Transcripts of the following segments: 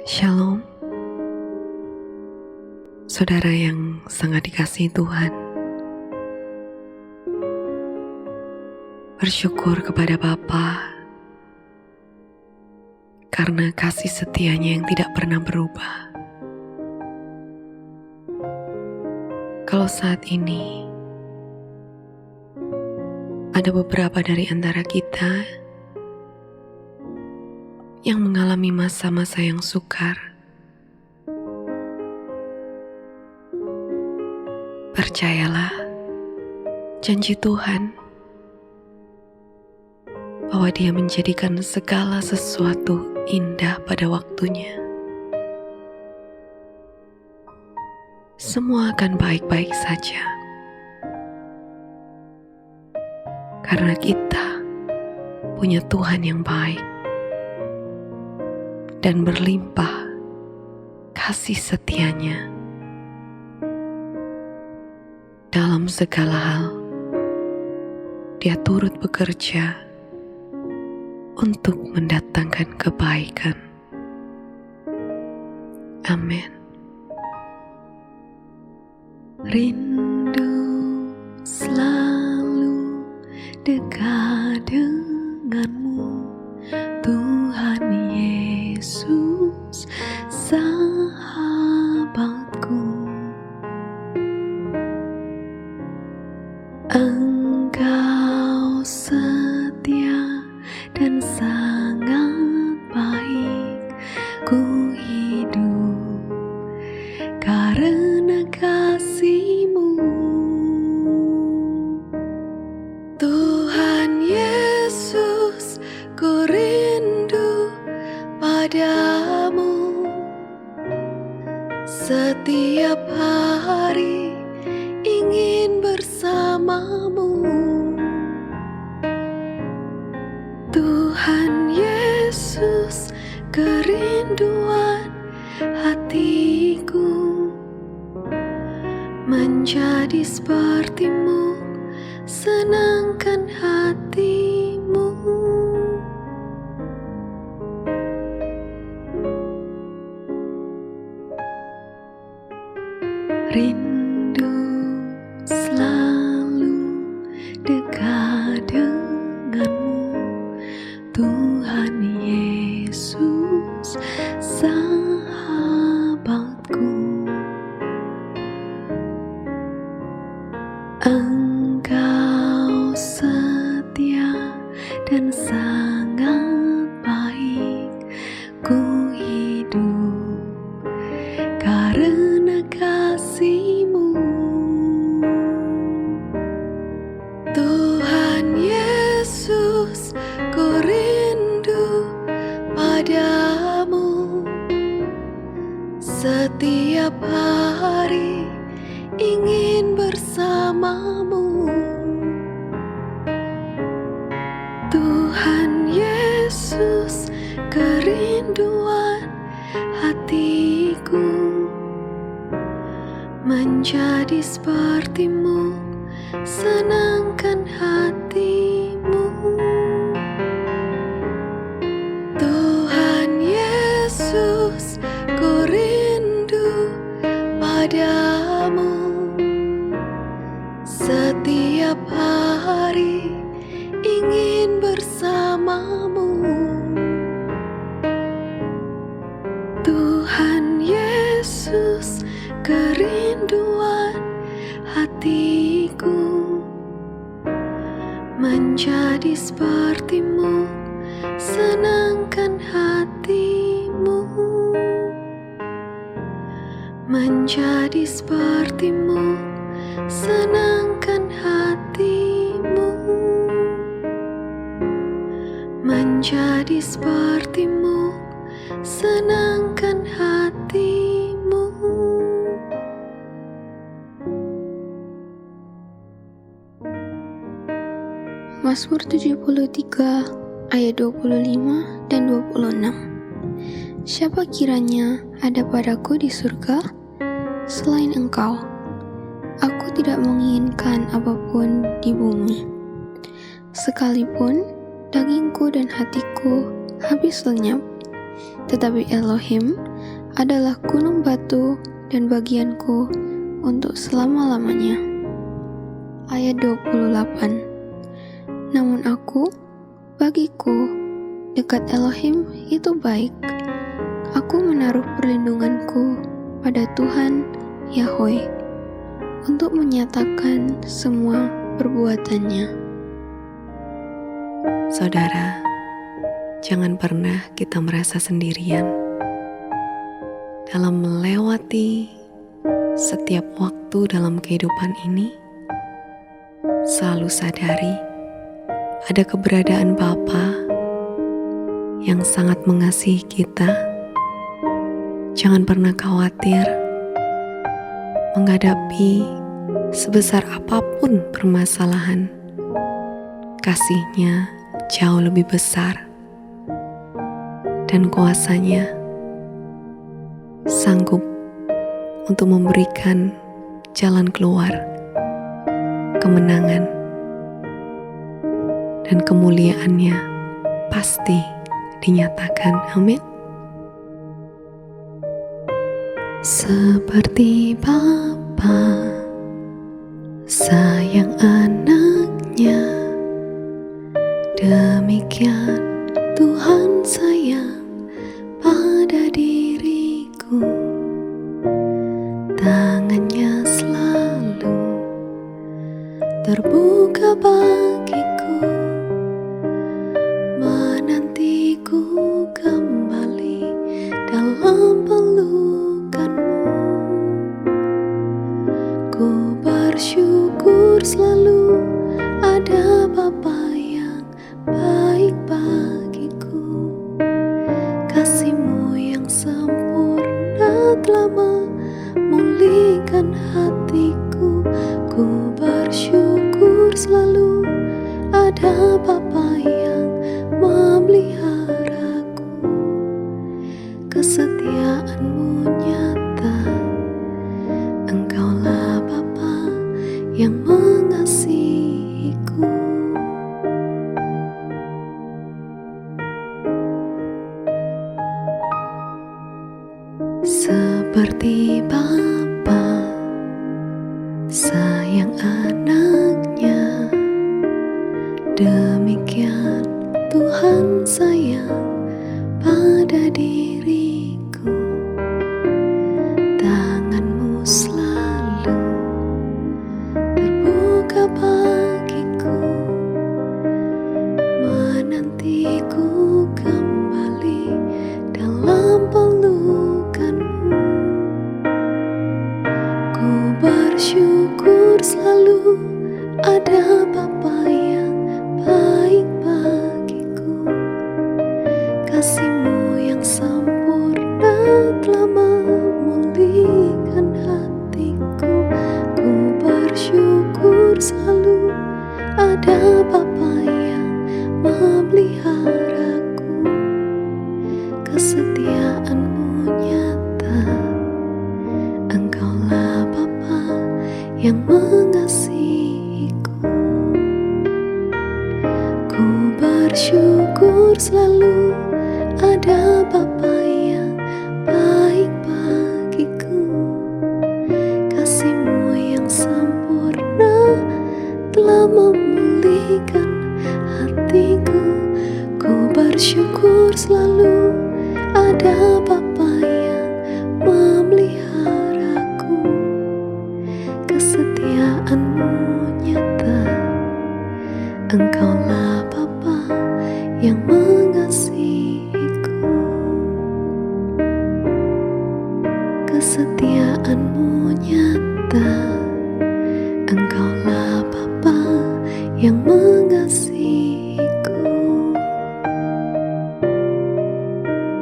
Shalom, saudara yang sangat dikasihi Tuhan. Bersyukur kepada Bapa karena kasih setianya yang tidak pernah berubah. Kalau saat ini ada beberapa dari antara kita yang mengalami masa-masa yang sukar, percayalah janji Tuhan bahwa Dia menjadikan segala sesuatu indah pada waktunya. Semua akan baik-baik saja karena kita punya Tuhan yang baik dan berlimpah kasih setianya. Dalam segala hal, Dia turut bekerja untuk mendatangkan kebaikan. Amin. Rindu selalu dekat denganmu, Tuhan Yesus, sahabatku. Engkau setia dan sangat baik, ku hidup karena kasih-Mu. Tuhan Yesus, ku rindu padamu. Setiap hari ingin bersamamu. Tuhan Yesus, kerinduan hatiku menjadi seperti-Mu, senangkan hati-Mu. Rindu selalu dekat denganmu, Tuhan Yesus, sahabatku. Engkau setia dan sangat baik, ku hidup karena kasih-Mu. Tuhan Yesus, ku rindu padamu. Setiap hari ingin bersamamu. Tuhan Yesus, kerinduan hatiku menjadi seperti-Mu, senangkan hati-Mu. Tuhan Yesus, ku rindu padamu. Setiap hari ingin bersamamu. Tuhan Yesus, kerinduan hatiku menjadi seperti-Mu, senangkan hati-Mu. Menjadi seperti-Mu, senangkan hati-Mu. Menjadi seperti-Mu, senangkan hati-Mu. Mazmur 73 ayat 25 dan 26. Siapa kiranya ada padaku di surga selain Engkau? Aku tidak menginginkan apapun di bumi. Sekalipun dagingku dan hatiku habis lenyap, tetapi Elohim adalah gunung batu dan bagianku untuk selama-lamanya. Ayat 28. Namun bagiku, dekat Elohim itu baik. Aku menaruh perlindunganku pada Tuhan Yahweh untuk menyatakan semua perbuatannya. Saudara, jangan pernah kita merasa sendirian dalam melewati setiap waktu dalam kehidupan ini. Selalu sadari ada keberadaan Bapa yang sangat mengasihi kita. Jangan pernah khawatir menghadapi sebesar apapun permasalahan. Kasih-Nya jauh lebih besar dan kuasa-Nya sanggup untuk memberikan jalan keluar, kemenangan, dan kemuliaan-Nya pasti dinyatakan. Amin. Seperti Bapa sayang anaknya, demikian Tuhan sayang pada diriku. Tangan-Nya selalu terbuka bagiku, menantiku kembali dalam pelukan-Mu. Ku bersyukur selalu ada Bapa yang baik bagiku. Kasih-Mu yang sempurna telah memulihkan hatiku. Ku bersyukur selalu ada Bapa yang memeliharaku. Kesetiaan-Mu nyata, Engkaulah Bapa yang mengasihiku. Seperti Bapa sayang anaknya, demikian Tuhan sayang pada diriku. Tangan-Mu selalu terbuka bagiku, menantiku kembali dalam pelukan-Mu. Ku bersyukur selalu ada Bapa yang baik bagiku. Kasih-Mu yang sempurna telah memulihkan hatiku. Ku bersyukur selalu ada Bapa yang memeliharaku. Kesetiaan-Mu nyata, Engkaulah Bapa yang mengasihiku. Ku bersyukur selalu ada Bapa yang baik bagiku. Kasih-Mu yang sempurna telah memulihkan hatiku. Ku bersyukur selalu ada Bapa yang memeliharaku. Kesetiaan-Mu nyata, Engkaulah Bapa yang mengasihiku. Kesetiaan-Mu nyata, Engkaulah Bapa yang mengasihiku.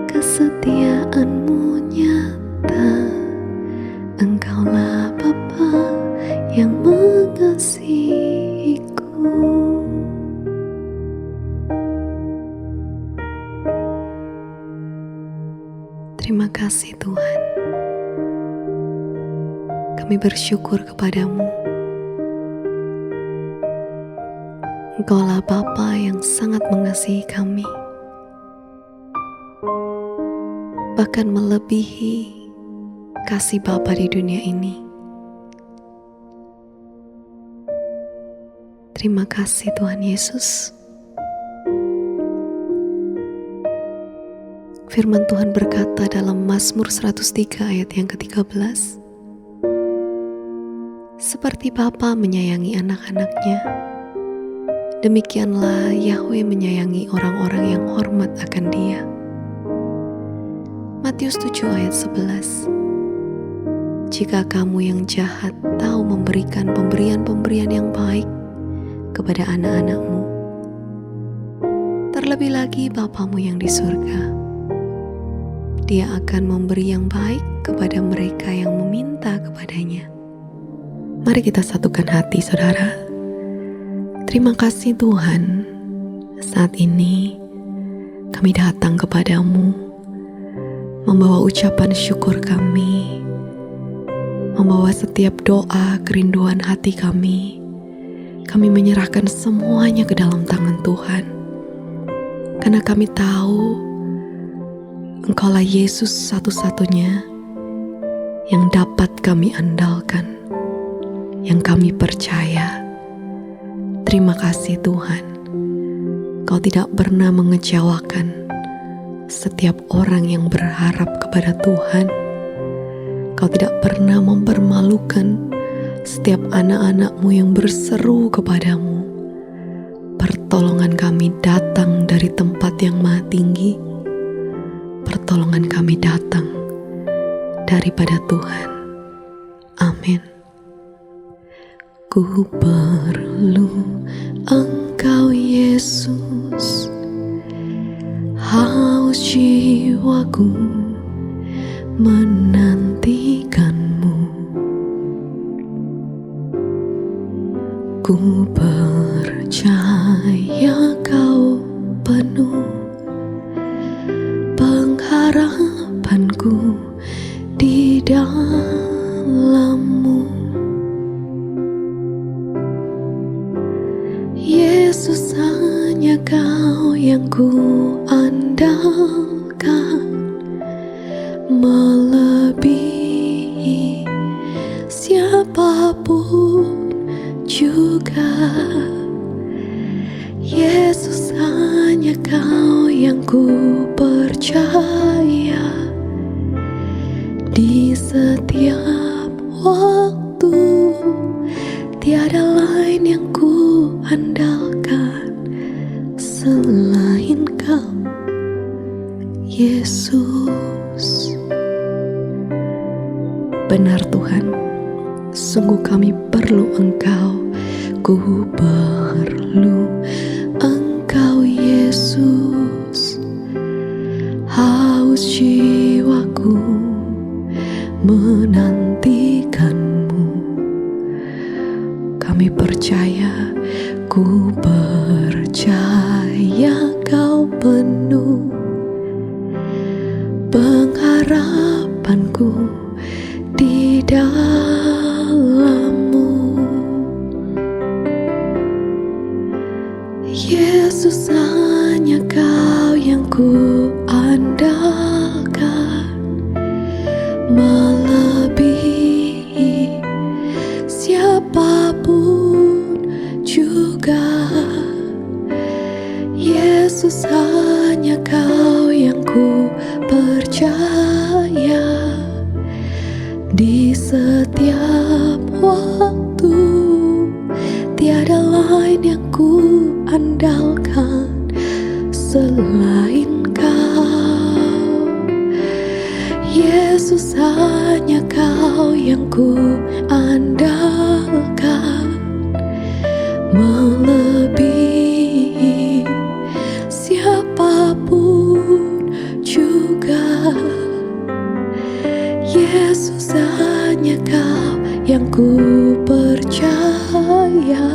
Kesetiaan-Mu nyata, Engkaulah Bapa yang mengasihiku. Terima kasih Tuhan. Kami bersyukur kepadamu. Engkaulah Bapa yang sangat mengasihi kami. bahkan melebihi kasih Bapa di dunia ini. Terima kasih Tuhan Yesus. Firman Tuhan berkata dalam Mazmur 103 ayat yang ke-13, seperti Bapa menyayangi anak-anaknya, demikianlah Yahweh menyayangi orang-orang yang hormat akan Dia. Matius 7 ayat 11. Jika kamu yang jahat tahu memberikan pemberian-pemberian yang baik kepada anak-anakmu, terlebih lagi Bapamu yang di surga, Dia akan memberi yang baik kepada mereka yang meminta kepadanya. Mari kita satukan hati, saudara. Terima kasih Tuhan, saat ini kami datang kepadamu, membawa ucapan syukur kami, membawa setiap doa kerinduan hati kami. Kami menyerahkan semuanya ke dalam tangan Tuhan, karena kami tahu Engkaulah Yesus satu-satunya yang dapat kami andalkan, yang kami percaya. Terima kasih Tuhan, Kau tidak pernah mengecewakan setiap orang yang berharap kepada Tuhan. Kau tidak pernah mempermalukan setiap anak-anak-Mu yang berseru kepadamu. Pertolongan kami datang dari tempat yang maha tinggi. Pertolongan kami datang daripada Tuhan. Amin. Ku perlu Engkau Yesus, haus jiwaku menantikanmu. Ku percaya Kau penuh pengharapanku di dalam-Mu. Yesus, hanya Kau yang ku andalkan, melebihi siapapun juga. Yesus, hanya Kau yang ku percaya, di setiap waktu tiada lain yang ku andalkan selain Kau, Yesus. Benar Tuhan, sungguh kami perlu Engkau. Ku perlu Engkau Yesus, haus jiwaku menantikanmu. Kami percaya, ku percaya Kau penuh pengharapanku di dalam-Mu. Yesus, hanya Kau yang ku andalkan, melebihi siapapun juga. Yesus, hanya Kau yang ku percaya, di setiap waktu tiada lain yang ku andalkan selain Kau. Yesus, hanya Kau yang ku andalkan, melebihi siapapun juga. Yesus, hanya Kau yang ku percaya,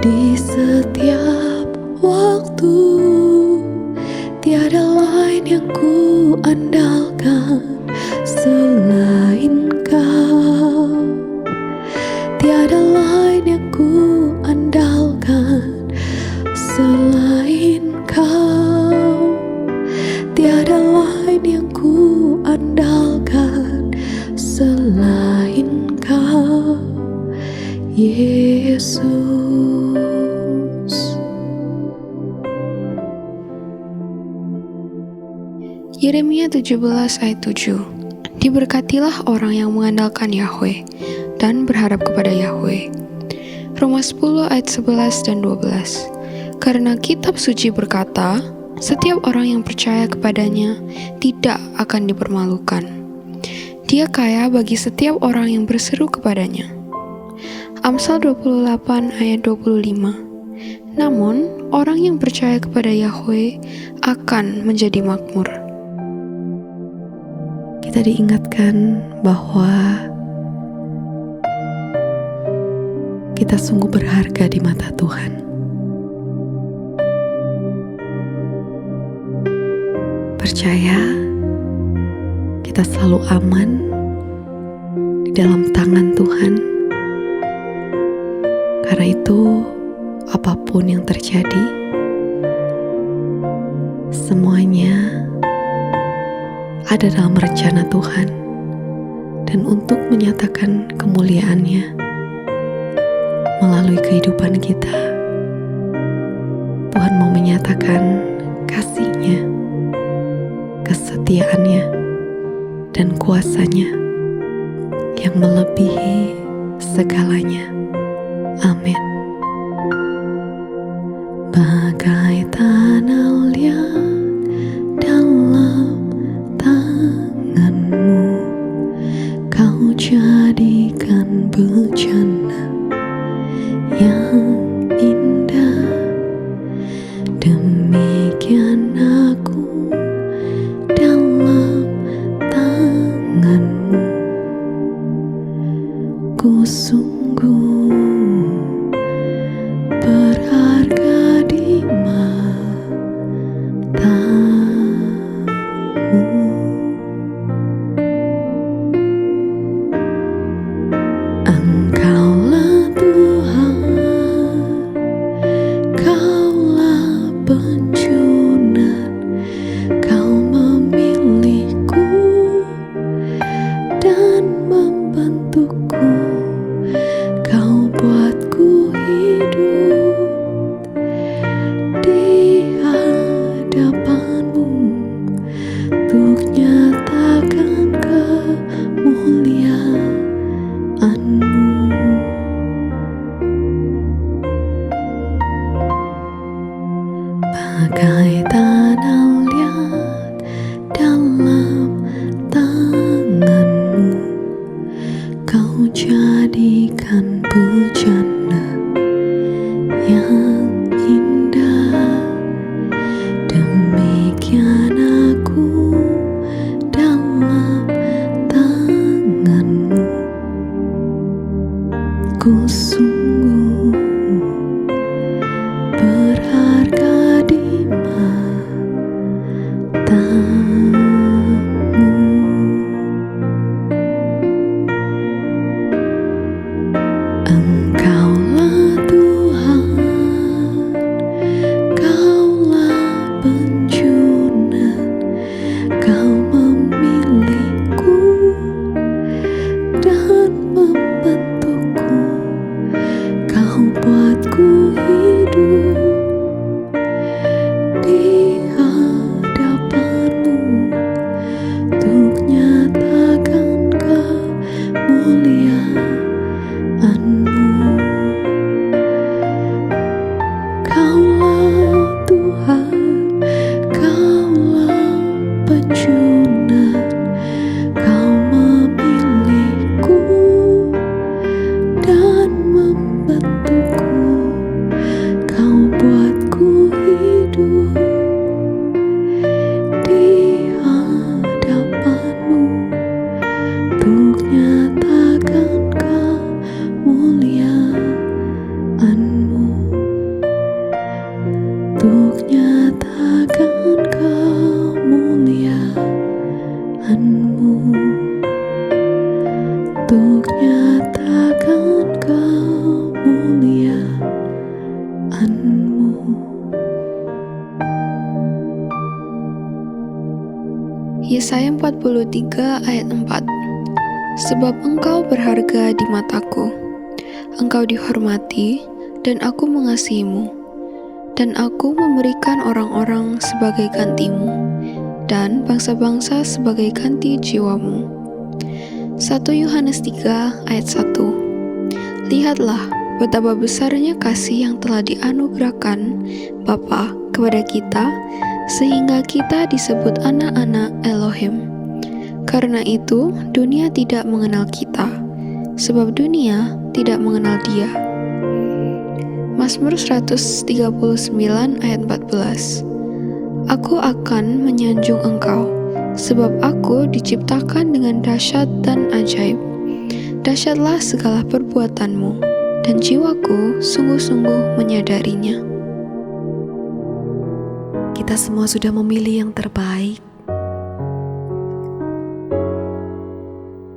di setiap waktu tiada lain yang ku andalkan selain Kau. Tiada lain yang ku andalkan selain Kau. Tiada lain Yesus. Yeremia 17 ayat 7. Diberkatilah orang yang mengandalkan Yahweh dan berharap kepada Yahweh. Roma 10 ayat 11 dan 12. Karena kitab suci berkata, setiap orang yang percaya kepadanya tidak akan dipermalukan. Dia kaya bagi setiap orang yang berseru kepadanya. Amsal 28 ayat 25. Namun, orang yang percaya kepada Yahweh akan menjadi makmur. Kita diingatkan bahwa kita sungguh berharga di mata Tuhan. Percaya kita selalu aman di dalam tangan Tuhan. Karena itu, apapun yang terjadi, semuanya ada dalam rencana Tuhan, dan untuk menyatakan kemuliaan-Nya melalui kehidupan kita, Tuhan mau menyatakan kasih-Nya, kesetiaan-Nya, dan kuasa-Nya yang melebihi segalanya. Amin. Bagai tanah liat dalam tanganmu, kau jadikan bejana yang indah. Demikian aku dalam tanganmu, ku sungguh berharga di matamu. Engkaulah Tuhan, Kaulah penjunat, Kau memilihku dan membentukku, Kau buatku hidup di hadapanmu untuk nyatakan kemuliaan-Mu. Bagai tanah liat dalam tanganmu, kau jadikan bejana yang indah. Demikian aku dalam tanganmu, ku sungguh berharga di matamu. Engkaulah Tuhan, Kaulah penjunat, Kau memilihku dan membentukku, Kau buatku hidup di hadapanmu untuk nyatakan kemuliaan-Mu. Kaulah Tuhan, Kaulah penjunat, Kau memilihku dan membentukku, Kau buatku hidup di hadapanmu untuk nyatakan kemuliaan-Mu, untuk nyatakan kemuliaan-Mu, untuk nyatakan kemuliaan-Mu. Yesaya 43 ayat 4. Sebab engkau berharga di mataku, Engkau dihormati, dan aku mengasihimu, dan aku memberikan orang-orang sebagai gantimu, dan bangsa-bangsa sebagai ganti jiwamu. 1 Yohanes 3 ayat 1. Lihatlah betapa besarnya kasih yang telah dianugerahkan Bapa kepada kita, sehingga kita disebut anak-anak Elohim. Karena itu, dunia tidak mengenal kita, sebab dunia tidak mengenal Dia. Mazmur 139 ayat 14. Aku akan menyanjung Engkau, sebab aku diciptakan dengan dahsyat dan ajaib. Dahsyatlah segala perbuatanmu, dan jiwaku sungguh-sungguh menyadarinya. Kita semua sudah memilih yang terbaik.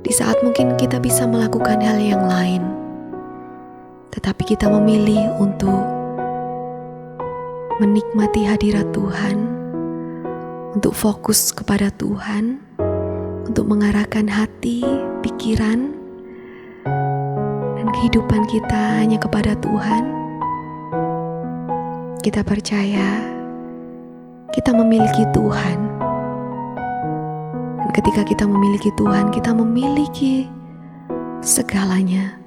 Di saat mungkin kita bisa melakukan hal yang lain, tetapi kita memilih untuk menikmati hadirat Tuhan, untuk fokus kepada Tuhan, untuk mengarahkan hati, pikiran, dan kehidupan kita hanya kepada Tuhan. Kita percaya kita memiliki Tuhan. Dan ketika kita memiliki Tuhan, kita memiliki segalanya.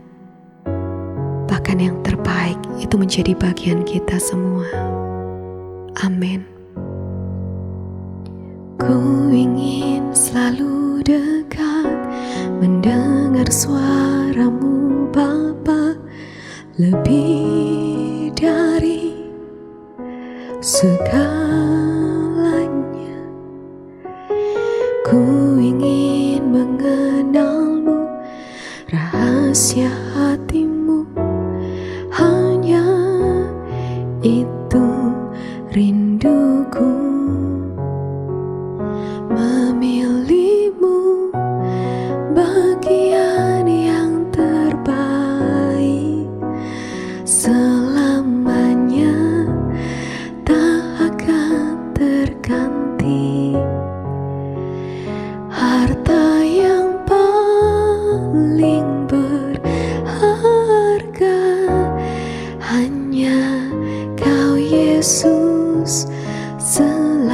Bahkan yang terbaik itu menjadi bagian kita semua. Amin. Ku ingin selalu dekat, mendengar suaramu Bapa, lebih dari segalanya. Ku ingin mengenalmu, rahasia hatimu, hanya itu rinduku. Memilihmu bagian yang terbaik, selamanya tak akan terganti. Harta yang paling berharga hanya Kau Yesus selamanya.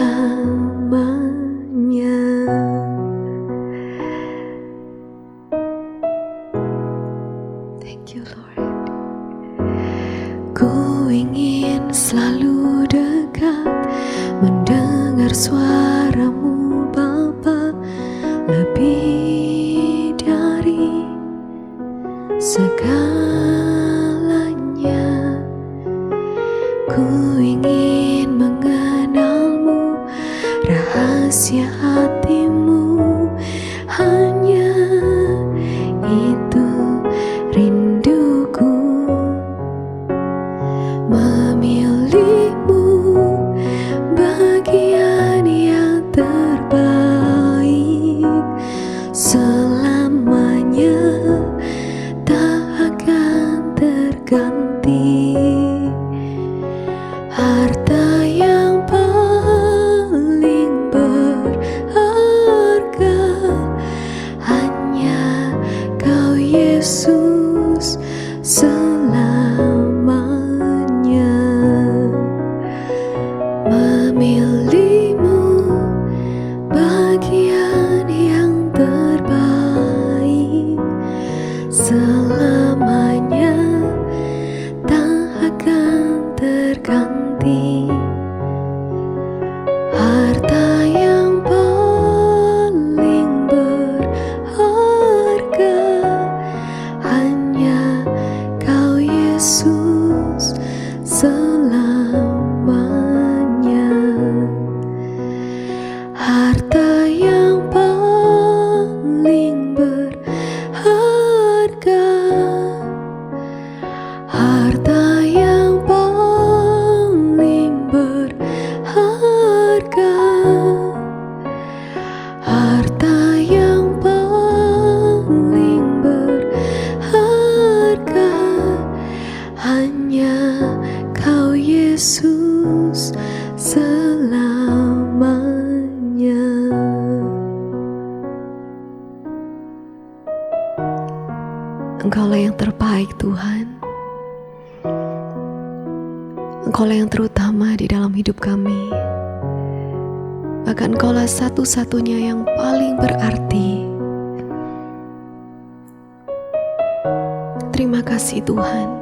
Thank you Lord. Ku ingin selalu dekat, mendengar suaramu Bapa, lebih dari segalanya. Ku ingin mengenalmu, rahasia hatimu, hanya itu rinduku. Memilihmu bagian yang terbaik, selamanya tak akan terganti. Harta yang paling berharga hanya Kau Yesus selamanya. Memilihmu bagian yang terbaik, selamanya tak akan terganti. Harta yang paling berharga hanya Kau Yesus selamanya. Harta yang paling berharga, harta yang paling berharga, harta yang paling berharga hanya Kau Yesus selamanya. Engkaulah yang terbaik Tuhan. Engkaulah yang terutama di dalam hidup kami. Bahkan Engkaulah satu-satunya yang paling berarti. Terima kasih Tuhan.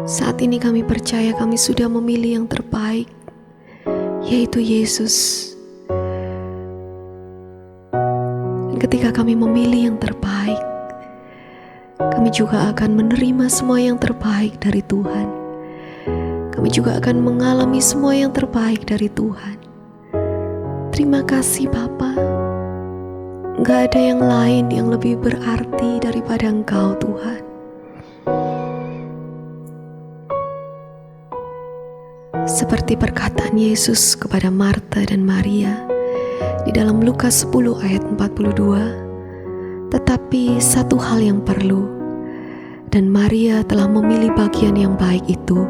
Saat ini kami percaya kami sudah memilih yang terbaik, yaitu Yesus. Dan ketika kami memilih yang terbaik, kami juga akan menerima semua yang terbaik dari Tuhan. Kami juga akan mengalami semua yang terbaik dari Tuhan. Terima kasih Bapa. Gak ada yang lain yang lebih berarti daripada Engkau Tuhan. Seperti perkataan Yesus kepada Marta dan Maria di dalam Lukas 10 ayat 42, tetapi satu hal yang perlu, dan Maria telah memilih bagian yang baik itu,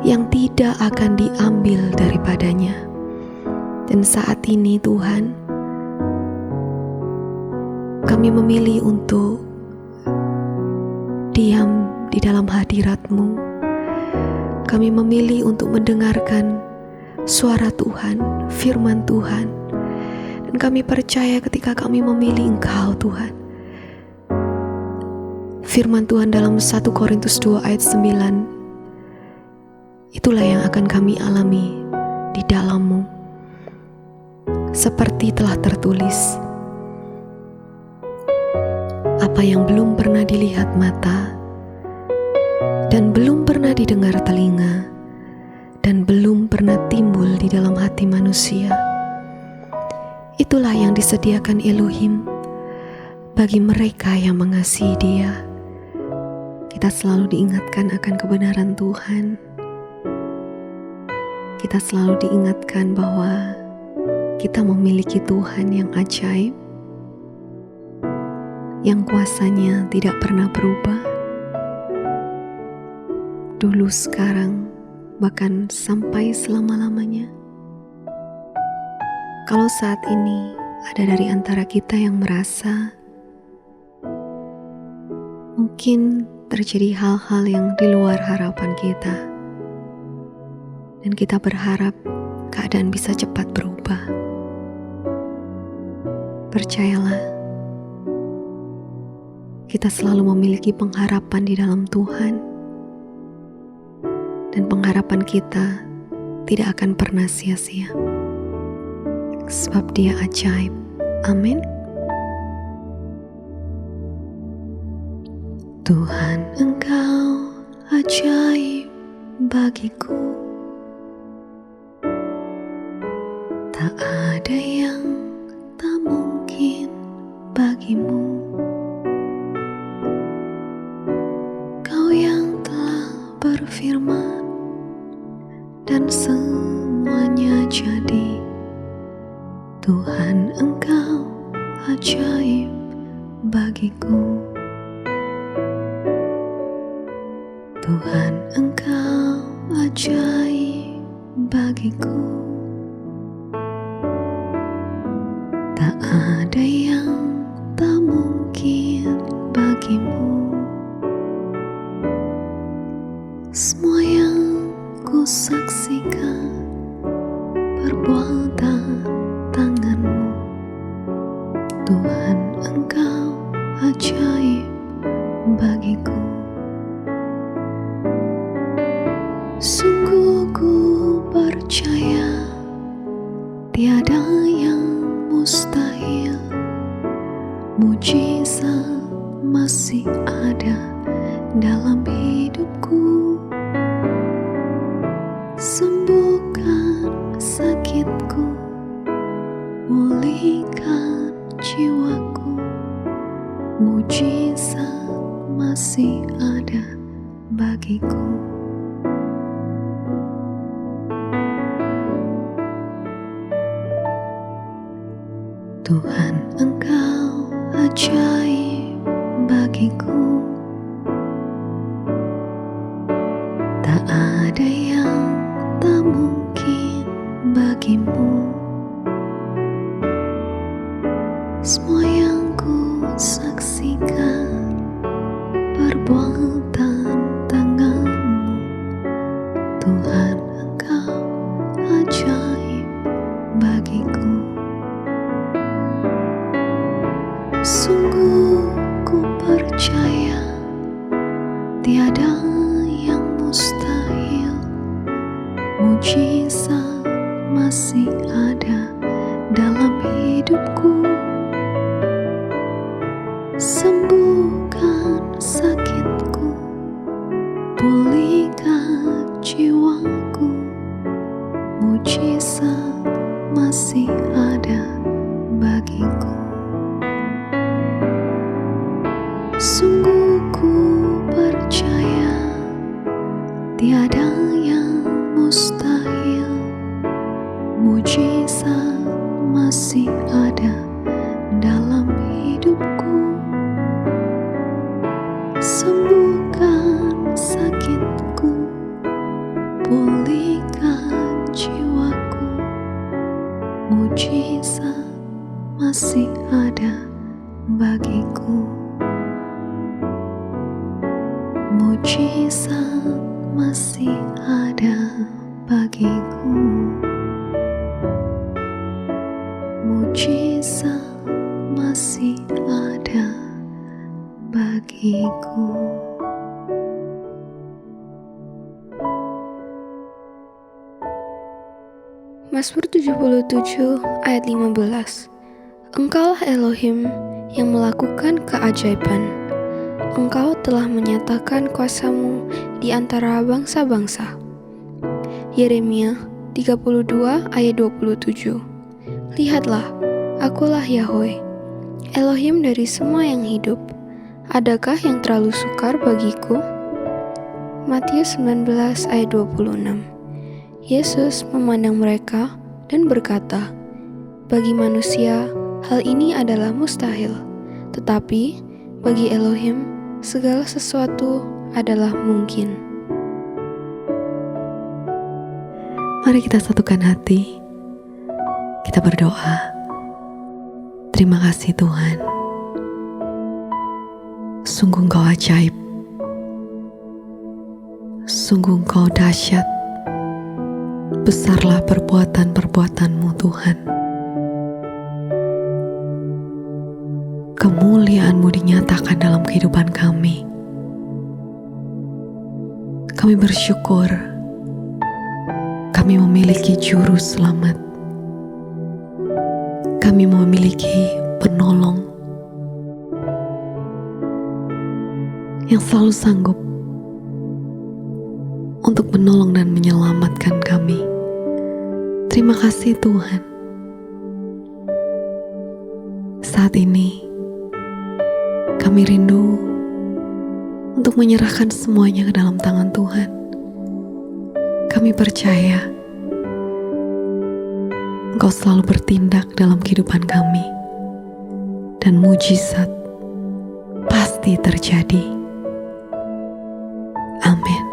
yang tidak akan diambil daripadanya. Dan saat ini Tuhan, kami memilih untuk diam di dalam hadirat-Mu. Kami memilih untuk mendengarkan suara Tuhan, firman Tuhan. Dan kami percaya ketika kami memilih Engkau Tuhan, firman Tuhan dalam 1 Korintus 2 ayat 9, itulah yang akan kami alami di dalam-Mu. Seperti telah tertulis, apa yang belum pernah dilihat mata, dan belum pernah didengar telinga, dan belum pernah timbul di dalam hati manusia, itulah yang disediakan Elohim bagi mereka yang mengasihi Dia. Kita selalu diingatkan akan kebenaran Tuhan. Kita selalu diingatkan bahwa kita memiliki Tuhan yang ajaib, yang kuasanya tidak pernah berubah, dulu, sekarang, bahkan sampai selama-lamanya. Kalau saat ini ada dari antara kita yang merasa mungkin terjadi hal-hal yang di luar harapan kita, dan kita berharap keadaan bisa cepat berubah, percayalah, kita selalu memiliki pengharapan di dalam Tuhan, dan pengharapan kita tidak akan pernah sia-sia, sebab Dia ajaib. Amin. Tuhan, Engkau ajaib bagiku. Tak ada yang tak mungkin bagimu. Kau yang telah berfirman dan semuanya jadi. Tuhan, Engkau ajaib bagiku. Tuhan, Engkau ajaib bagiku. Tak ada yang tak mungkin bagimu. Semua yang ku saksikan perbuatan tangan-Mu. Tuhan, Engkau ajaib bagiku. Sungguh ku percaya tiada yang mustahil. Mujizat masih ada dalam hidupku. Sembuhkan sakitku, pulihkan jiwaku. Mujizat masih ada bagiku. Tuhan, Engkau ajaib bagiku. Tak ada yang tak mungkin bagimu. Semua yang ku saksikan mujizat masih ada dalam hidupku. Sembuhkan sakitku, pulihkan jiwaku. Mujizat masih ada bagiku. Sungguh ku percaya tiada yang mustahil. Mujizat masih ada dalam hidupku. Sembuhkan sakitku, pulihkan jiwaku. Mujizat masih ada bagiku. Mujizat masih ada bagiku. Mujizat masih ada bagiku. Mazmur 77 ayat 15. Engkaulah Elohim yang melakukan keajaiban. Engkau telah menyatakan kuasa-Mu di antara bangsa-bangsa. Yeremia 32 ayat 27. Lihatlah, akulah Yahweh, Elohim dari semua yang hidup. Adakah yang terlalu sukar bagiku? Matius 19 ayat 26. Yesus memandang mereka dan berkata, bagi manusia hal ini adalah mustahil, tetapi bagi Elohim segala sesuatu adalah mungkin. Mari kita satukan hati. Kita berdoa. Terima kasih Tuhan. Sungguh Engkau ajaib. Sungguh Engkau dahsyat. Besarlah perbuatan-perbuatan-Mu Tuhan. Kemuliaan-Mu dinyatakan dalam kehidupan kami. Kami bersyukur kami memiliki juru selamat. Kami memiliki penolong yang selalu sanggup untuk menolong dan menyelamatkan kami. Terima kasih Tuhan. Saat ini kami rindu untuk menyerahkan semuanya ke dalam tangan Tuhan. Kami percaya Engkau selalu bertindak dalam kehidupan kami, dan mujizat pasti terjadi. Amin.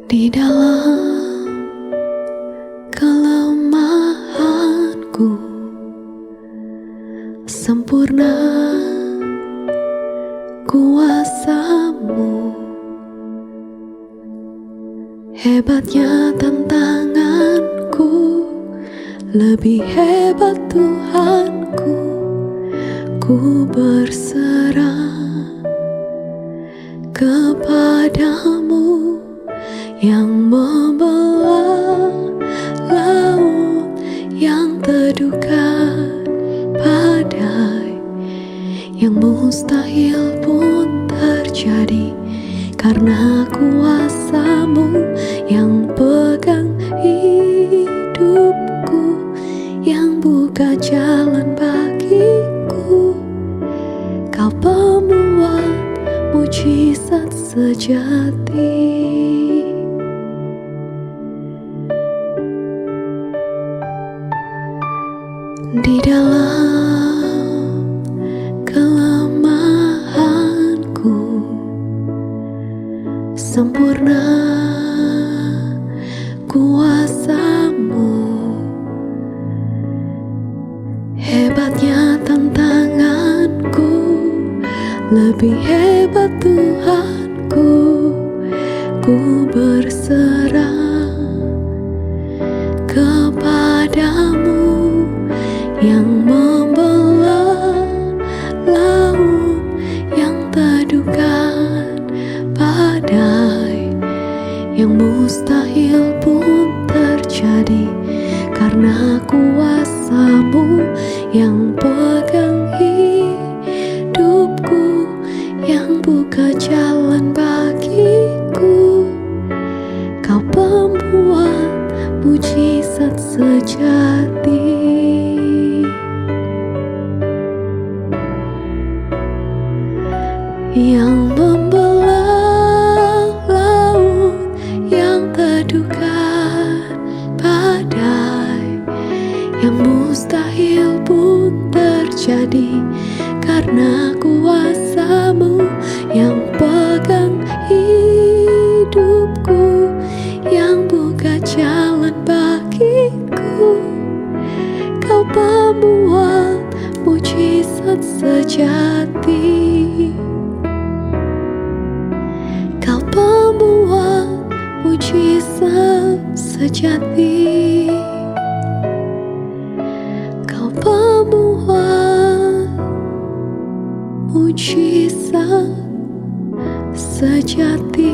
Di dalam kelemahanku sempurna kuasa-Mu. Hebatnya tantanganku, lebih hebat Tuhanku. Ku berserah kepadamu yang membelah laut yang teduhkan badai, yang mustahil pun terjadi karena kuasa-Mu yang pegang hidupku, yang buka jalan bagiku. Kau pembuat mujizat sejati. Di dalam kelemahanku sempurna kuasa-Mu. Hebatnya tantanganku, lebih hebat Tuhanku. Ku berserah kepadamu yang membelah laut yang teduhkan badai, yang mustahil pun terjadi karena kuasa-Mu yang pegang hidupku, yang buka jalan bagiku. Kau pembuat mujizat sejati, yang membelah laut yang terduga badai, yang mustahil pun terjadi karena kuasa-Mu yang pegang hidupku, yang buka jalan bagiku. Kau pembuat mujizat sejati, Kau pembuat mujizat sejati, Kau pembuat mujizat sejati.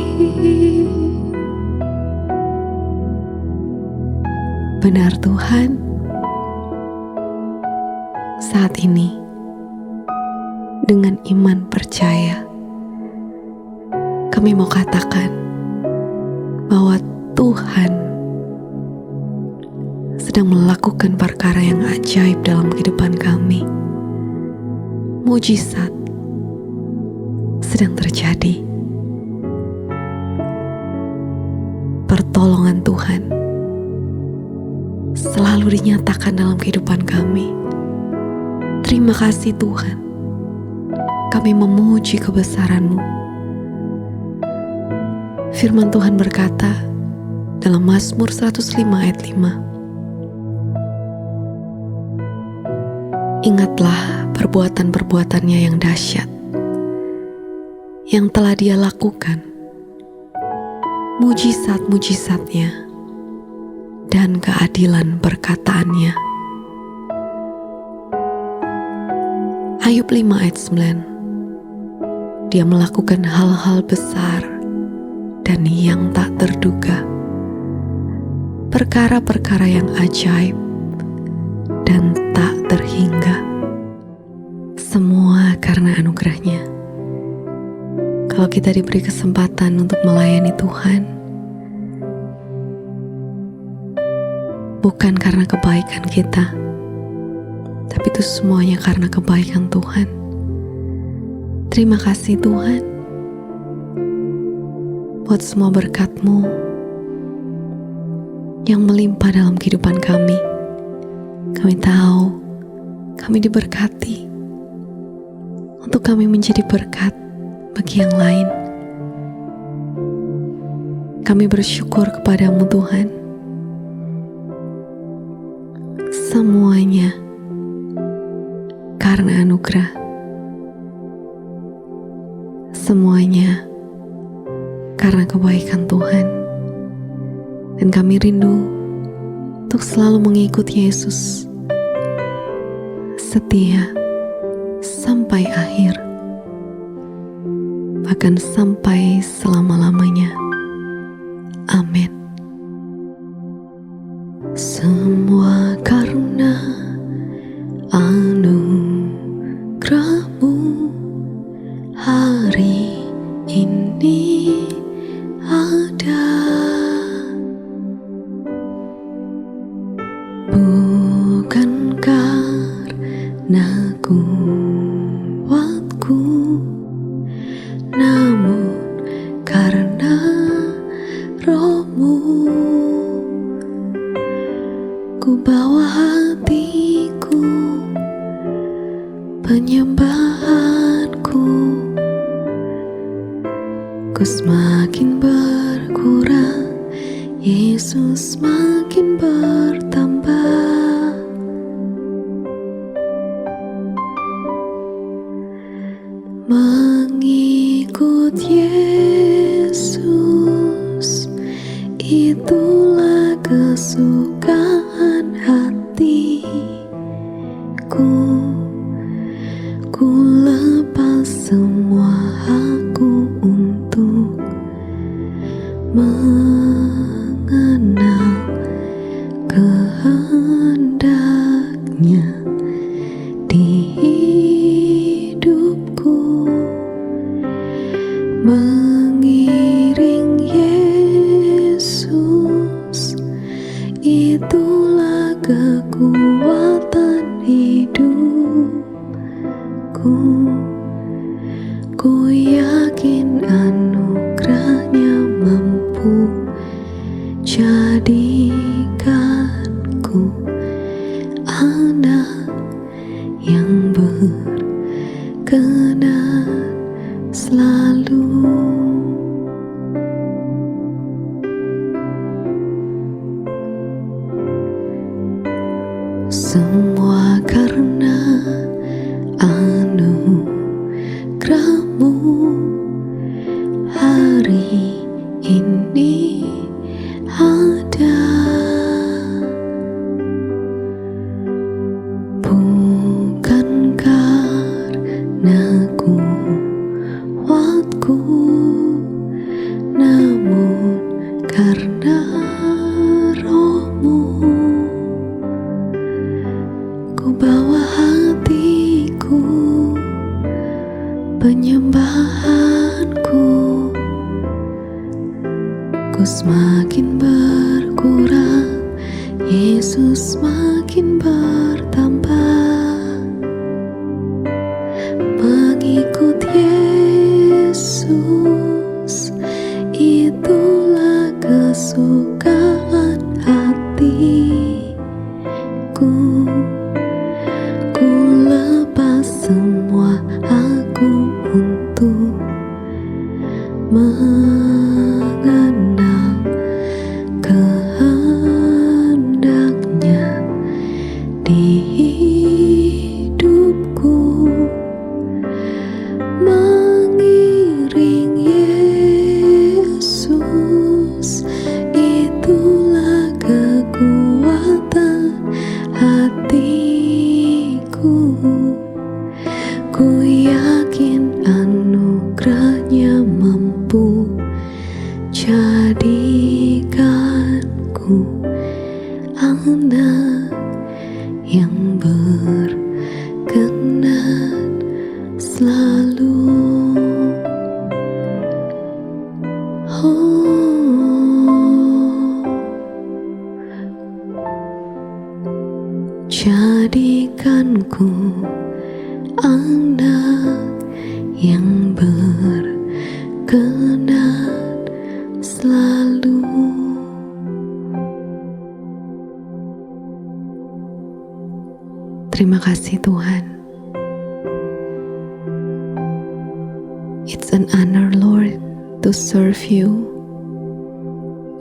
Benar Tuhan, saat ini dengan iman percaya kami mau katakan bahwa Tuhan sedang melakukan perkara yang ajaib dalam kehidupan kami. Mujizat sedang terjadi. Pertolongan Tuhan selalu dinyatakan dalam kehidupan kami. Terima kasih Tuhan, kami memuji kebesaran-Mu. Firman Tuhan berkata dalam Mazmur 105 ayat 5, ingatlah perbuatan-perbuatannya yang dahsyat, yang telah Dia lakukan, mujizat-mujizatnya, dan keadilan perkataannya. Ayub 5 ayat 9, Dia melakukan hal-hal besar dan yang tak terduga, perkara-perkara yang ajaib dan tak terhingga. Semua karena anugerah-Nya. Kalau kita diberi kesempatan untuk melayani Tuhan, bukan karena kebaikan kita, tapi itu semuanya karena kebaikan Tuhan. Terima kasih Tuhan buat semua berkat-Mu yang melimpah dalam kehidupan kami. Kami tahu kami diberkati untuk kami menjadi berkat bagi yang lain. Kami bersyukur kepadamu Tuhan. Semuanya karena anugerah. Semuanya karena kebaikan Tuhan. Dan kami rindu untuk selalu mengikuti Yesus, setia sampai akhir, bahkan sampai selama-lamanya. Amin. Semua karena anugerah-Mu hari ini ada, bukan karena kuatku, namun karena Roh-Mu. Ku bawa hatiku, penyembahanku, ku semakin berkurang, Yesus makin bertambah. Mengikut Yesus itulah kesukaan hatiku. Ku lepas semua hakku untuk kekuatan hidupku. Ku yakin anugerahnya mampu jadikanku anak yang berkenan selalu. Semua karena anugerahmu hari ini ada. Bukan karena kuatku, namun karena Roh-Mu. Ku bawa hatiku, penyembahanku. Ku semakin berkurang, Yesus semakin bertambah. Mengikut Yesus, itulah kesukaan hatiku. Ku lepas semua aku untuk mengenal kehendaknya di hidupku. Mengiring Yesus, itulah kekuatan hatiku. Ku yakin anugerahnya mampu jadikanku anak yang berkenan selalu. Jadikanku anak yang berkenan selalu. Terima kasih Tuhan. It's an honor, Lord, to serve you.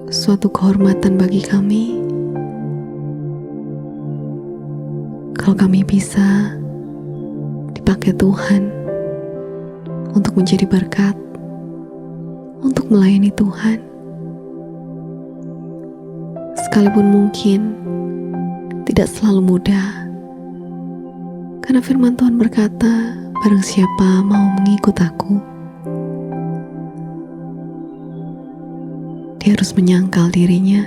Suatu kehormatan bagi kami kalau kami bisa dipakai Tuhan untuk menjadi berkat, untuk melayani Tuhan. Sekalipun mungkin tidak selalu mudah, karena firman Tuhan berkata, barang siapa mau mengikut aku, dia harus menyangkal dirinya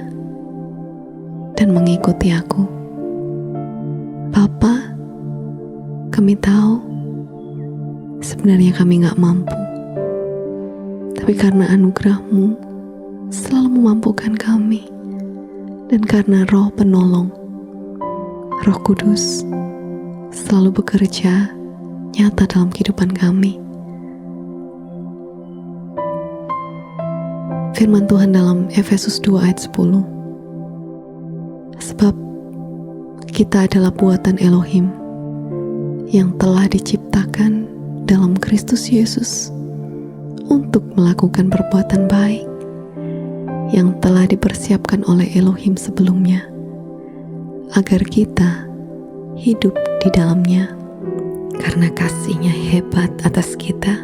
dan mengikuti aku. Bapa, kami tahu sebenarnya kami gak mampu, tapi karena anugerah-Mu selalu memampukan kami, dan karena Roh penolong, Roh Kudus selalu bekerja nyata dalam kehidupan kami. Firman Tuhan dalam Efesus 2 ayat 10, sebab kita adalah buatan Elohim yang telah diciptakan dalam Kristus Yesus untuk melakukan perbuatan baik yang telah dipersiapkan oleh Elohim sebelumnya, agar kita hidup di dalamnya karena kasih-Nya hebat atas kita.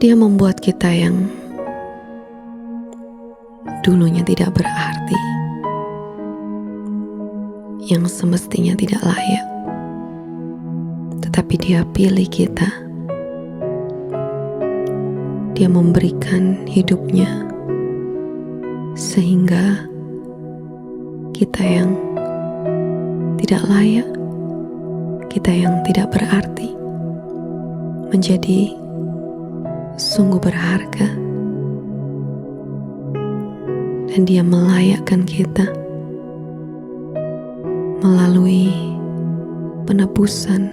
Dia membuat kita yang dulunya tidak berarti, yang semestinya tidak layak, tetapi Dia pilih kita. Dia memberikan hidupnya sehingga kita yang tidak layak, kita yang tidak berarti, menjadi sungguh berharga. Dan Dia melayakkan kita melalui penebusan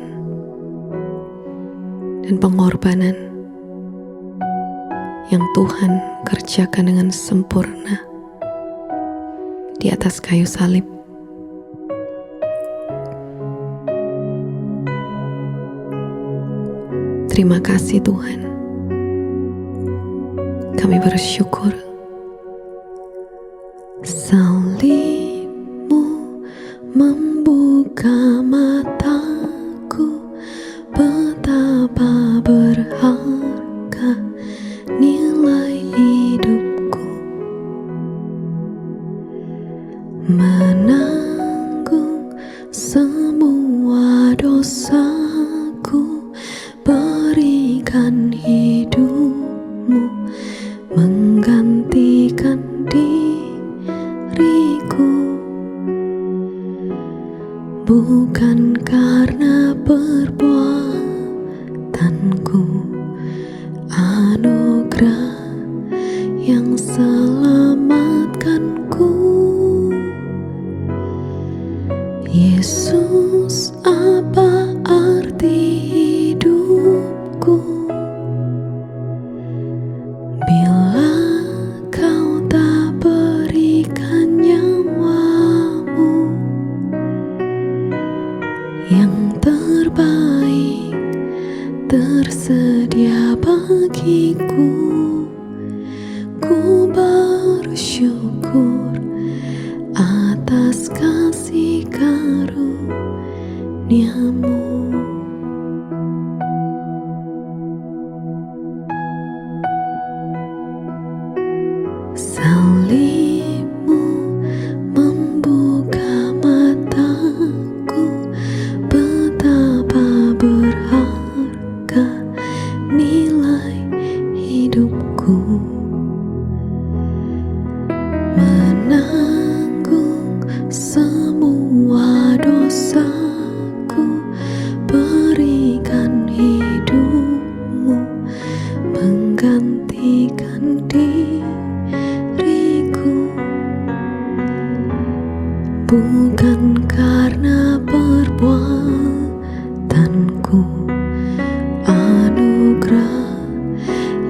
dan pengorbanan yang Tuhan kerjakan dengan sempurna di atas kayu salib. Terima kasih Tuhan. Kami bersyukur. Salib-Mu membuka mataku, betapa berharga nilai hidupku, menanggung semua dosaku, berikan hidup-Mu menggantikan diriku, bukan karena perbuatanku, anugerah yang selamatkanku. Yesus, apa arti hidupku bila Kau tak berikan nyawa-Mu yang terbaik tersedia bagiku. Ku bersyukur atas kasih karunia-Mu. Salib-Mu membuka mataku, betapa berharga nilai hidupku, menanggung semua dosaku, berikan hidup-Mu menggantikan diriku, bukan karena perbuatanku, anugerah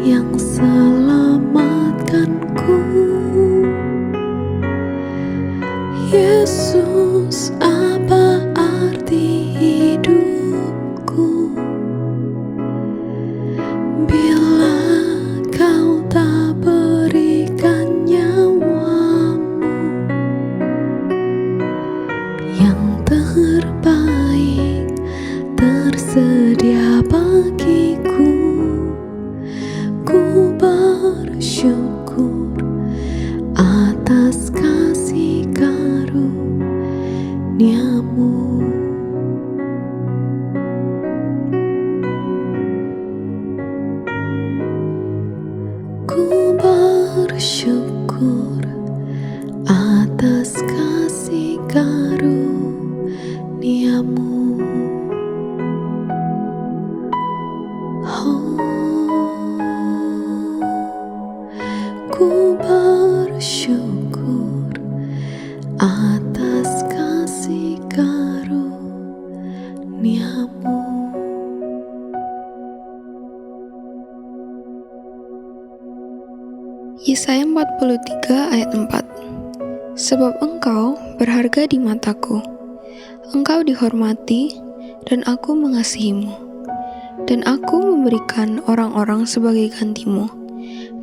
yang selamatkanku. Yesus, apa arti hidupku bila Kau tak berikan nyawa-Mu yang terbaik tersedia bagiku. Ku bersyukur atas kasih karunia-Mu. Ku bersyukur atas kasih karunia-Mu. Oh, ku bersyukur atas kasih karunia-Mu. Yesaya 43 ayat 4. Sebab Engkau berharga di mataku, Engkau dihormati, dan aku mengasihimu, dan aku memberikan orang-orang sebagai gantimu,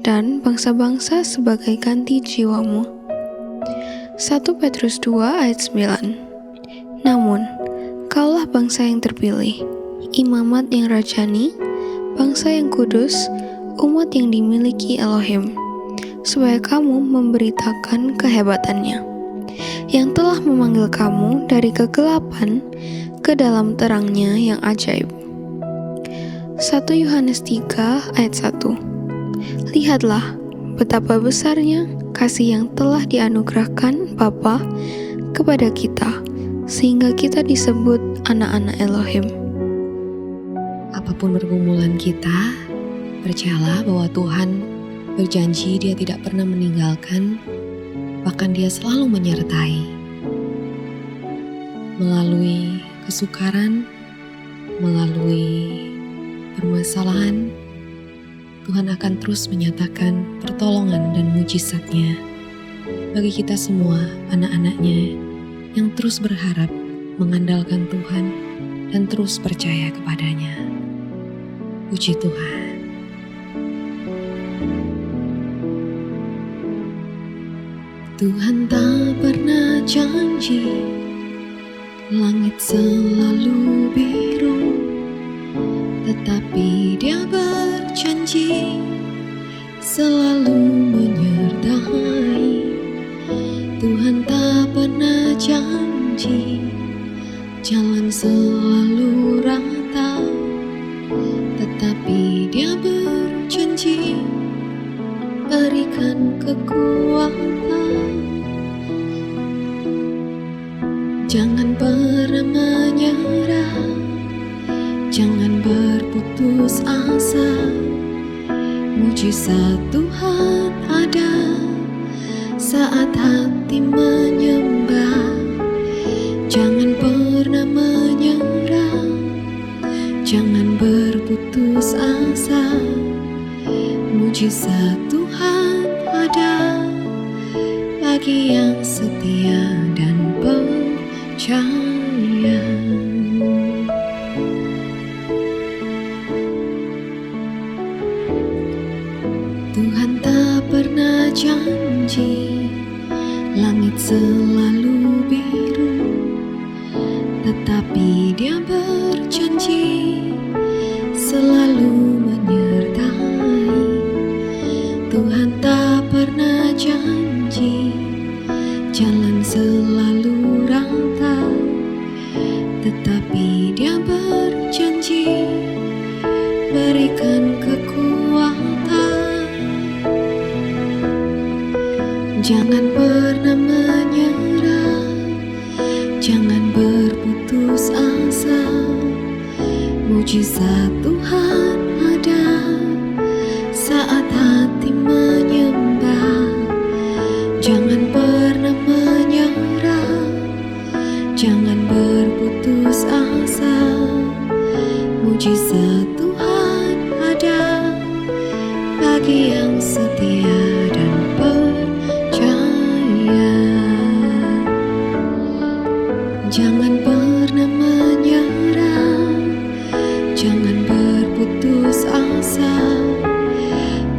dan bangsa-bangsa sebagai ganti jiwamu. 1 Petrus 2 ayat 9. Namun, Kaulah bangsa yang terpilih, imamat yang rajani, bangsa yang kudus, umat yang dimiliki Elohim, supaya kamu memberitakan kehebatannya, yang telah memanggil kamu dari kegelapan ke dalam terangnya yang ajaib. 1 Yohanes 3 ayat 1. Lihatlah betapa besarnya kasih yang telah dianugerahkan Bapa kepada kita, sehingga kita disebut anak-anak Elohim. Apapun pergumulan kita, percayalah bahwa Tuhan berjanji Dia tidak pernah meninggalkan, bahkan Dia selalu menyertai. melalui kesukaran, melalui permasalahan, Tuhan akan terus menyatakan pertolongan dan mujizat-Nya bagi kita semua anak-anak-Nya yang terus berharap mengandalkan Tuhan dan terus percaya kepada-Nya. Puji Tuhan. Tuhan tak pernah janji langit selalu biru, tetapi Dia berjanji selalu menyertai. Tuhan tak pernah janji jalan selalu rata, tetapi Dia berjanji berikan kekuatan. Jangan pernah menyerah, jangan berputus asa. Mujizat Tuhan ada saat hati menyembah. Jangan pernah menyerah, jangan berputus asa. Mujizat Tuhan ada bagi yang setia dan percaya. Tuhan tak pernah janji langit selalu biru, tetapi Dia berjanji selalu menyertai. Tuhan tak pernah janji jalan selalu rata, tetapi Dia berjanji berikan kekuatan. Jangan pernah menyerah, jangan berputus asa. Mujizat Tuhan ada saat hati menyembah. Jangan pernah menyerah, jangan berputus asa. Mujizat Tuhan ada bagi yang setia dan percaya. Jangan pernah menyerah, jangan berputus asa.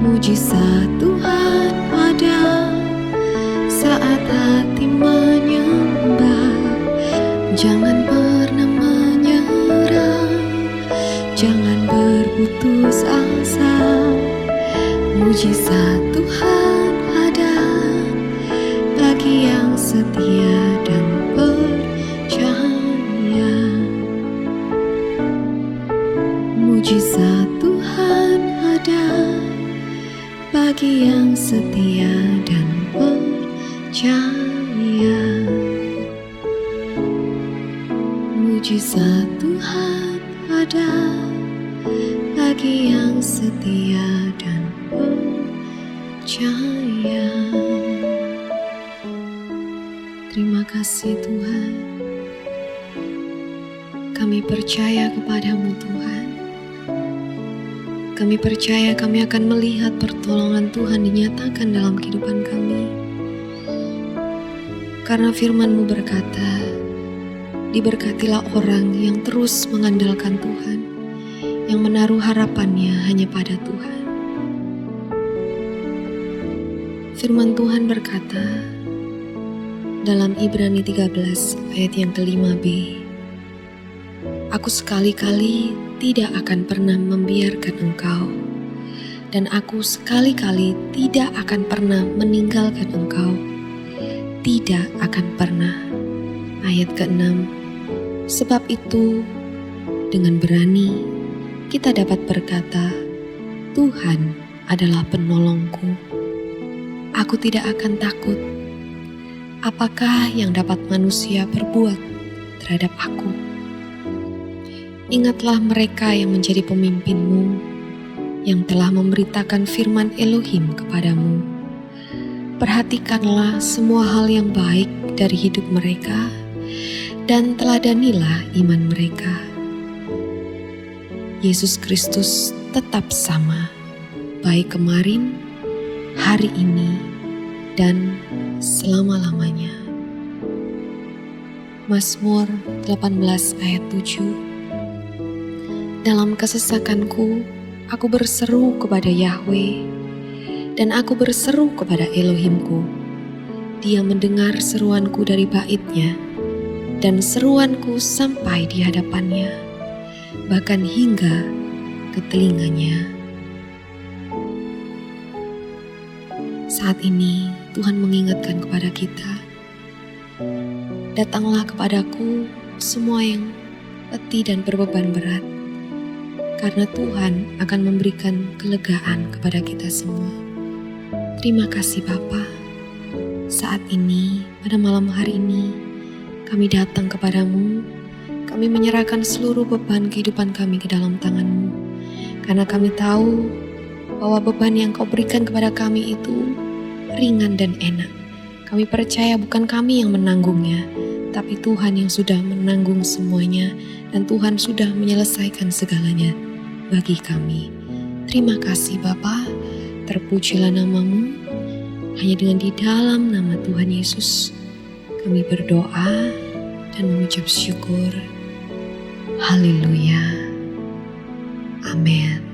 Mujizat Tuhan ada saat hati menyembah. Jangan pernah menyerah, jangan berputus asa. Mujizat Tuhan ada bagi yang setia dan percaya. Mujizat Tuhan ada bagi yang setia dan percaya. Mujizat Tuhan ada bagi yang setia dan percaya. Terima kasih Tuhan, kami percaya kepadamu Tuhan. Kami percaya kami akan melihat pertolongan Tuhan dinyatakan dalam kehidupan kami. Karena firman-Mu berkata, diberkatilah orang yang terus mengandalkan Tuhan, yang menaruh harapannya hanya pada Tuhan. Firman Tuhan berkata dalam Ibrani 13 ayat yang ke-5b, Aku sekali-kali tidak akan pernah membiarkan engkau, dan aku sekali-kali tidak akan pernah meninggalkan engkau. Tidak akan pernah. Ayat ke-6, sebab itu dengan berani kita dapat berkata, Tuhan adalah penolongku. Aku tidak akan takut. Apakah yang dapat manusia perbuat terhadap aku? Ingatlah mereka yang menjadi pemimpinmu, yang telah memberitakan firman Elohim kepadamu. Perhatikanlah semua hal yang baik dari hidup mereka, dan teladanilah iman mereka. Yesus Kristus tetap sama, baik kemarin, hari ini, dan selama-lamanya. Mazmur 18 ayat 7. Dalam kesesakanku, aku berseru kepada Yahweh, dan aku berseru kepada Elohimku. Dia mendengar seruanku dari bait-Nya, dan seruanku sampai di hadapannya, bahkan hingga ke telinganya. Saat ini Tuhan mengingatkan kepada kita, datanglah kepadaku semua yang letih dan berbeban berat, karena Tuhan akan memberikan kelegaan kepada kita semua. Terima kasih Bapa. Saat ini, pada malam hari ini, kami datang kepadamu. Kami menyerahkan seluruh beban kehidupan kami ke dalam tangan-Mu, karena kami tahu bahwa beban yang Kau berikan kepada kami itu ringan dan enak. Kami percaya bukan kami yang menanggungnya, tapi Tuhan yang sudah menanggung semuanya, dan Tuhan sudah menyelesaikan segalanya bagi kami. Terima kasih Bapa, terpujilah nama-Mu. Hanya dengan di dalam nama Tuhan Yesus kami berdoa dan mengucap syukur. Haleluya. Amin.